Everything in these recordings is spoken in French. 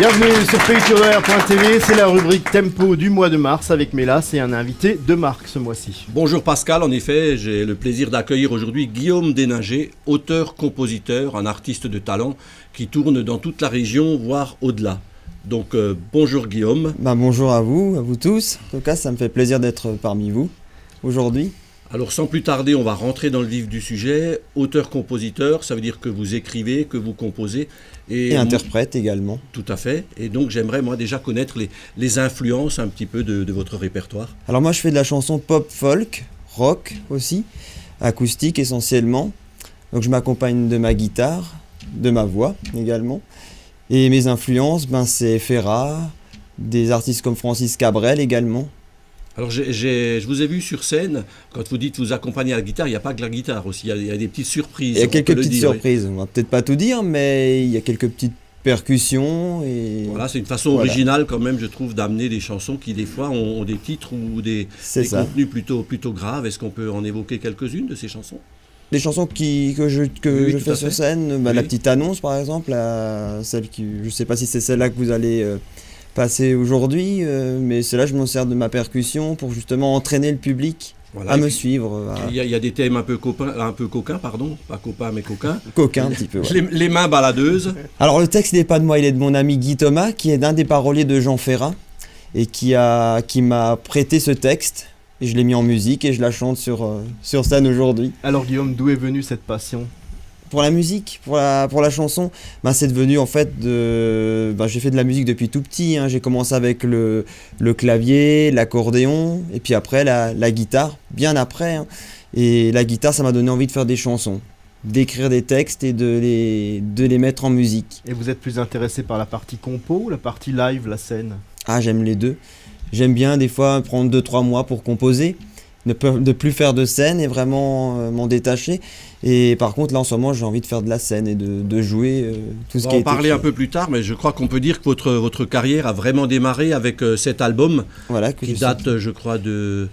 Bienvenue sur PayTourner.tv, c'est la rubrique Tempo du mois de mars avec Mélas et un invité de marque ce mois-ci. Bonjour Pascal, en effet, j'ai le plaisir d'accueillir aujourd'hui Guillaume Déninger, auteur-compositeur, un artiste de talent qui tourne dans toute la région, voire au-delà. Donc bonjour Guillaume. Bonjour à vous tous. En tout cas, ça me fait plaisir d'être parmi vous aujourd'hui. Alors sans plus tarder, on va rentrer dans le vif du sujet. Auteur-compositeur, ça veut dire que vous écrivez, que vous composez. Et interprète également. Tout à fait. Et donc j'aimerais moi déjà connaître les influences un petit peu de votre répertoire. Alors moi je fais de la chanson pop, folk, rock aussi, acoustique essentiellement. Donc je m'accompagne de ma guitare, de ma voix également. Et mes influences, c'est Ferrat, des artistes comme Francis Cabrel également. Alors je vous ai vu sur scène, quand vous dites vous accompagnez à la guitare, il n'y a pas que la guitare aussi, il y a des petites surprises. Il y a quelques petites surprises, on va peut-être pas tout dire, mais il y a quelques petites percussions. Et voilà, c'est une façon originale quand même, je trouve, d'amener des chansons qui des fois ont des titres ou des contenus plutôt graves. Est-ce qu'on peut en évoquer quelques-unes de ces chansons ? Les chansons que je fais sur scène, la petite annonce par exemple, celle qui, je ne sais pas si c'est celle-là que vous allez passer aujourd'hui, mais celle-là je m'en sers de ma percussion pour justement entraîner le public à me suivre. Il y a des thèmes un peu coquins, pardon, pas copains mais coquins. Coquins un petit peu. Ouais. Les mains baladeuses. Alors le texte n'est pas de moi, il est de mon ami Guy Thomas, qui est l'un des paroliers de Jean Ferrat, et qui m'a prêté ce texte. Et je l'ai mis en musique et je la chante sur scène aujourd'hui. Alors Guillaume, d'où est venue cette passion ? Pour la musique, pour la chanson, c'est devenu en fait j'ai fait de la musique depuis tout petit. J'ai commencé avec le clavier, l'accordéon, et puis après la guitare, bien après. Et la guitare, ça m'a donné envie de faire des chansons, d'écrire des textes et de les mettre en musique. Et vous êtes plus intéressé par la partie compo ou la partie live, la scène ? J'aime les deux. J'aime bien des fois prendre 2-3 mois pour composer, ne plus faire de scène et vraiment m'en détacher. Et par contre, là en ce moment, j'ai envie de faire de la scène et de jouer tout ce qui est. On va en parler un peu plus tard, mais je crois qu'on peut dire que votre carrière a vraiment démarré avec cet album qui date, je crois, de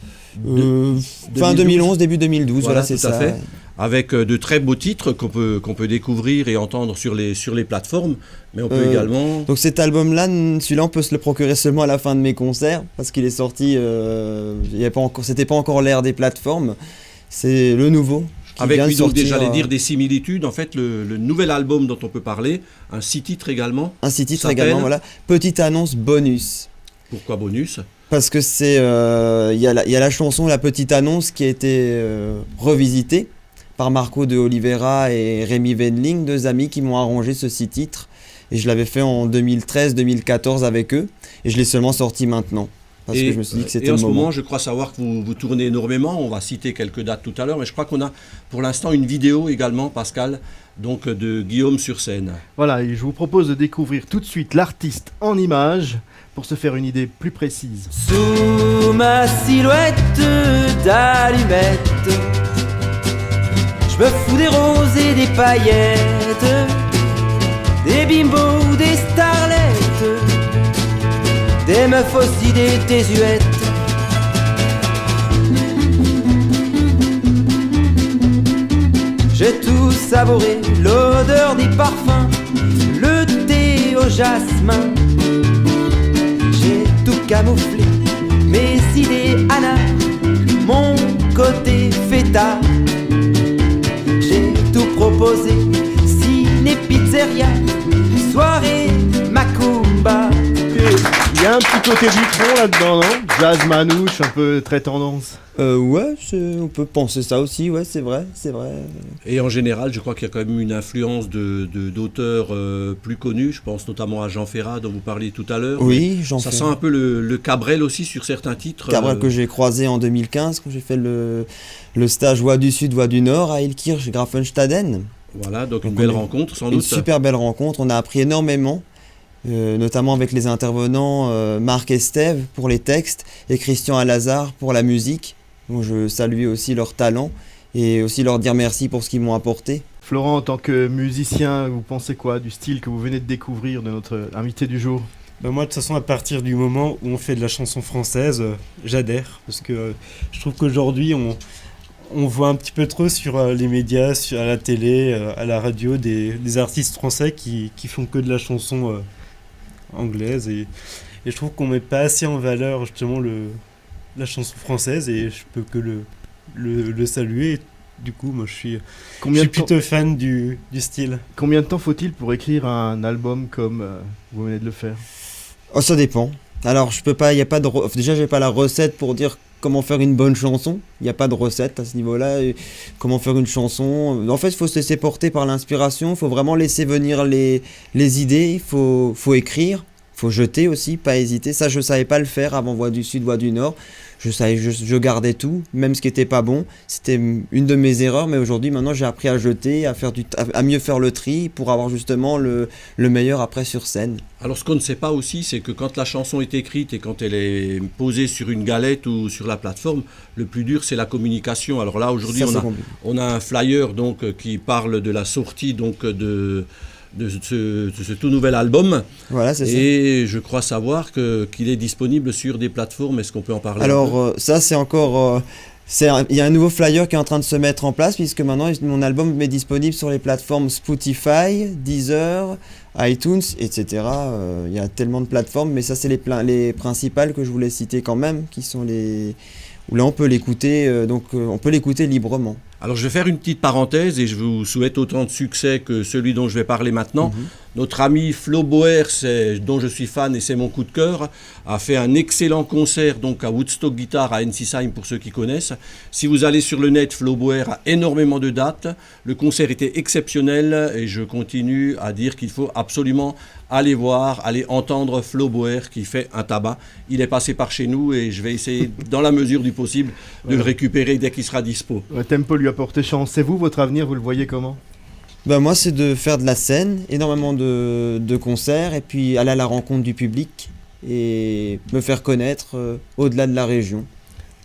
fin 2011, début 2012. Voilà, c'est ça. Fait. Avec de très beaux titres qu'on peut découvrir et entendre sur les plateformes, mais on peut également... Donc cet album-là, celui-là, on peut se le procurer seulement à la fin de mes concerts, parce qu'il est sorti, c'était pas encore l'ère des plateformes, c'est le nouveau. Avec lui, donc déjà, dire des similitudes, en fait, le nouvel album dont on peut parler, un 6 titres également. Un 6 titres également, voilà. Petite annonce bonus. Pourquoi bonus ? Parce que il y a la chanson La Petite Annonce qui a été revisitée par Marco de Oliveira et Rémi Wendling, deux amis qui m'ont arrangé ce 6 titres. Et je l'avais fait en 2013-2014 avec eux. Et je l'ai seulement sorti maintenant. Parce que je me suis dit que c'était le moment. Et en ce moment, je crois savoir que vous tournez énormément. On va citer quelques dates tout à l'heure. Mais je crois qu'on a pour l'instant une vidéo également, Pascal, donc de Guillaume sur scène. Voilà, et je vous propose de découvrir tout de suite l'artiste en images pour se faire une idée plus précise. Sous ma silhouette d'allumette, je me fous des roses et des paillettes, des bimbos, des starlettes, des meufs aussi, des désuètes. J'ai tout savouré, l'odeur des parfums, le thé au jasmin. J'ai tout camouflé, mes idées Anna, mon côté fêtard. J'ai tout proposé, ciné, pizzeria, soirée, macumba. Il y a un petit côté Dutronc là-dedans, non ? Jazz manouche, un peu très tendance. Ouais, on peut penser ça aussi, ouais, c'est vrai. Et en général, je crois qu'il y a quand même une influence d'auteurs plus connus. Je pense notamment à Jean Ferrat, dont vous parliez tout à l'heure. Oui, Jean Ferrat. Ça sent un peu le Cabrel aussi sur certains titres. Cabrel que j'ai croisé en 2015, quand j'ai fait le stage Voix du Sud, Voix du Nord à Ilkirch, Grafenstaden. Voilà, donc une belle rencontre, sans doute. Une super belle rencontre, on a appris énormément. Notamment avec les intervenants Marc et Steve pour les textes et Christian Alazar pour la musique. Donc je salue aussi leur talent et aussi leur dire merci pour ce qu'ils m'ont apporté. Florent, en tant que musicien, vous pensez quoi du style que vous venez de découvrir de notre invité du jour ? Moi, de toute façon, à partir du moment où on fait de la chanson française, j'adhère. Parce que je trouve qu'aujourd'hui, on voit un petit peu trop sur les médias, à la télé, à la radio, des artistes français qui font que de la chanson anglaise et je trouve qu'on met pas assez en valeur justement la chanson française et je peux que le saluer. Du coup, moi je suis plutôt fan du style. Combien de temps faut-il pour écrire un album comme vous venez de le faire? Oh, ça dépend. Alors, je peux pas, y a pas de déjà, j'ai pas la recette pour dire comment faire une bonne chanson. Il n'y a pas de recette à ce niveau-là. Et comment faire une chanson. En fait, il faut se laisser porter par l'inspiration. Il faut vraiment laisser venir les idées. Il faut écrire. Il faut jeter aussi, pas hésiter. Ça, je savais pas le faire avant Voix du Sud, Voix du Nord. Je gardais tout, même ce qui était pas bon. C'était une de mes erreurs, mais aujourd'hui, maintenant, j'ai appris à jeter, à mieux faire le tri pour avoir justement le meilleur après sur scène. Alors ce qu'on ne sait pas aussi, c'est que quand la chanson est écrite et quand elle est posée sur une galette ou sur la plateforme, le plus dur c'est la communication. Alors là aujourd'hui on a un flyer donc qui parle de la sortie donc de ce tout nouvel album. Voilà, c'est ça. Et je crois savoir qu'il est disponible sur des plateformes. Est-ce qu'on peut en parler? Alors ça c'est encore... il y a un nouveau flyer qui est en train de se mettre en place puisque maintenant mon album est disponible sur les plateformes Spotify, Deezer, iTunes, etc. Il y a tellement de plateformes, mais ça c'est les principales que je voulais citer quand même, qui sont où là on peut l'écouter, on peut l'écouter librement. Alors je vais faire une petite parenthèse et je vous souhaite autant de succès que celui dont je vais parler maintenant. Notre ami Flo Boer, dont je suis fan et c'est mon coup de cœur, a fait un excellent concert donc à Woodstock Guitar à Ensisheim pour ceux qui connaissent. Si vous allez sur le net, Flo Boer a énormément de dates. Le concert était exceptionnel et je continue à dire qu'il faut absolument aller voir, aller entendre Flo Boer qui fait un tabac. Il est passé par chez nous et je vais essayer dans la mesure du possible de le récupérer dès qu'il sera dispo. Tempo lui a porté chance. C'est vous, votre avenir, vous le voyez comment? Ben moi c'est de faire de la scène, énormément de concerts et puis aller à la rencontre du public et me faire connaître au-delà de la région.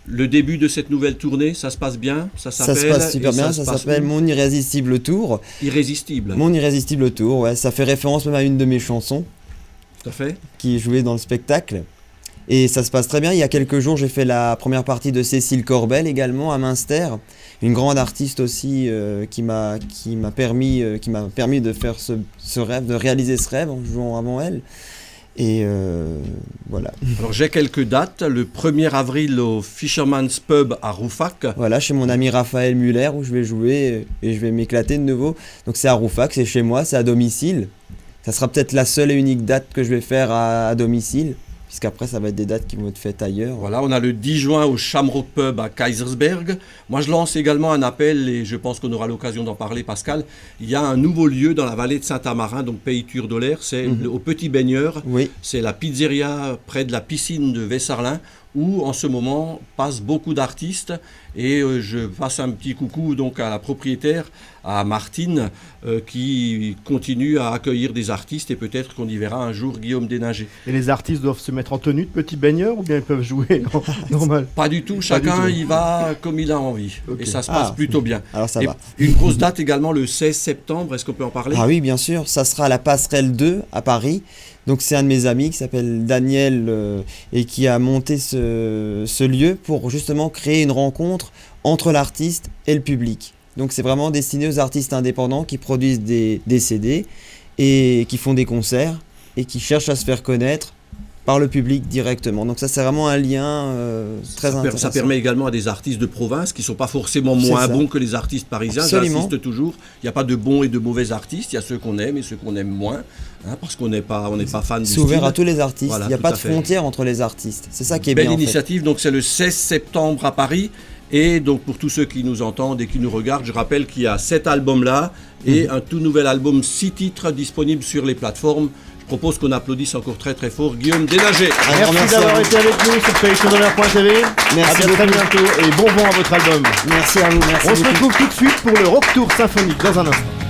Le début de cette nouvelle tournée, ça se passe bien? Ça se passe super bien, ça s'appelle Mon Irrésistible Tour. Irrésistible. Mon Irrésistible Tour, ouais, ça fait référence même à une de mes chansons. Tout à fait. Qui est jouée dans le spectacle. Et ça se passe très bien. Il y a quelques jours, j'ai fait la première partie de Cécile Corbel également à Münster, une grande artiste aussi qui m'a permis de faire ce rêve, de réaliser ce rêve en jouant avant elle. Et voilà. Alors j'ai quelques dates. Le 1er avril au Fisherman's Pub à Rouffach. Voilà, chez mon ami Raphaël Muller où je vais jouer et je vais m'éclater de nouveau. Donc c'est à Rouffach, c'est chez moi, c'est à domicile. Ça sera peut-être la seule et unique date que je vais faire à domicile. Puisqu'après, ça va être des dates qui vont être faites ailleurs. Voilà, on a le 10 juin au Shamrock Pub à Kaisersberg. Moi, je lance également un appel, et je pense qu'on aura l'occasion d'en parler, Pascal. Il y a un nouveau lieu dans la vallée de Saint-Amarin, donc Pays Turdolaire, c'est au Petit Baigneur. Oui. C'est la pizzeria près de la piscine de Vessarlin, où en ce moment passent beaucoup d'artistes. Et je passe un petit coucou donc à la propriétaire, à Martine, qui continue à accueillir des artistes et peut-être qu'on y verra un jour Guillaume Déninger. Et les artistes doivent se mettre en tenue de petit baigneur ou bien ils peuvent jouer normal? Pas du tout, chacun y va comme il a envie. Okay. Et ça se passe plutôt bien. Alors ça va. Une grosse date également le 16 septembre, est-ce qu'on peut en parler? Ah oui, bien sûr, ça sera à la Passerelle 2 à Paris. Donc c'est un de mes amis qui s'appelle Daniel et qui a monté ce lieu pour justement créer une rencontre entre l'artiste et le public. Donc c'est vraiment destiné aux artistes indépendants qui produisent des CD et qui font des concerts et qui cherchent à se faire connaître par le public directement. Donc ça c'est vraiment un lien très intéressant. Ça permet également à des artistes de province qui ne sont pas forcément moins bons que les artistes parisiens. J'insiste toujours, il n'y a pas de bons et de mauvais artistes, il y a ceux qu'on aime et ceux qu'on aime moins, parce qu'on n'est pas fan du style. C'est ouvert à tous les artistes, voilà, il n'y a pas de frontière entre les artistes. C'est ça qui est bien. Belle initiative, donc c'est le 16 septembre à Paris. Et donc pour tous ceux qui nous entendent et qui nous regardent, je rappelle qu'il y a cet album-là et un tout nouvel album 6 titres disponible sur les plateformes. Je propose qu'on applaudisse encore très très fort Guillaume Déninger. Merci d'avoir été avec nous sur PaysTurdolaire.tv. Merci à très bientôt et bon vent à votre album. Merci à vous. Merci On se retrouve tout de suite pour le Rock Tour symphonique dans un instant.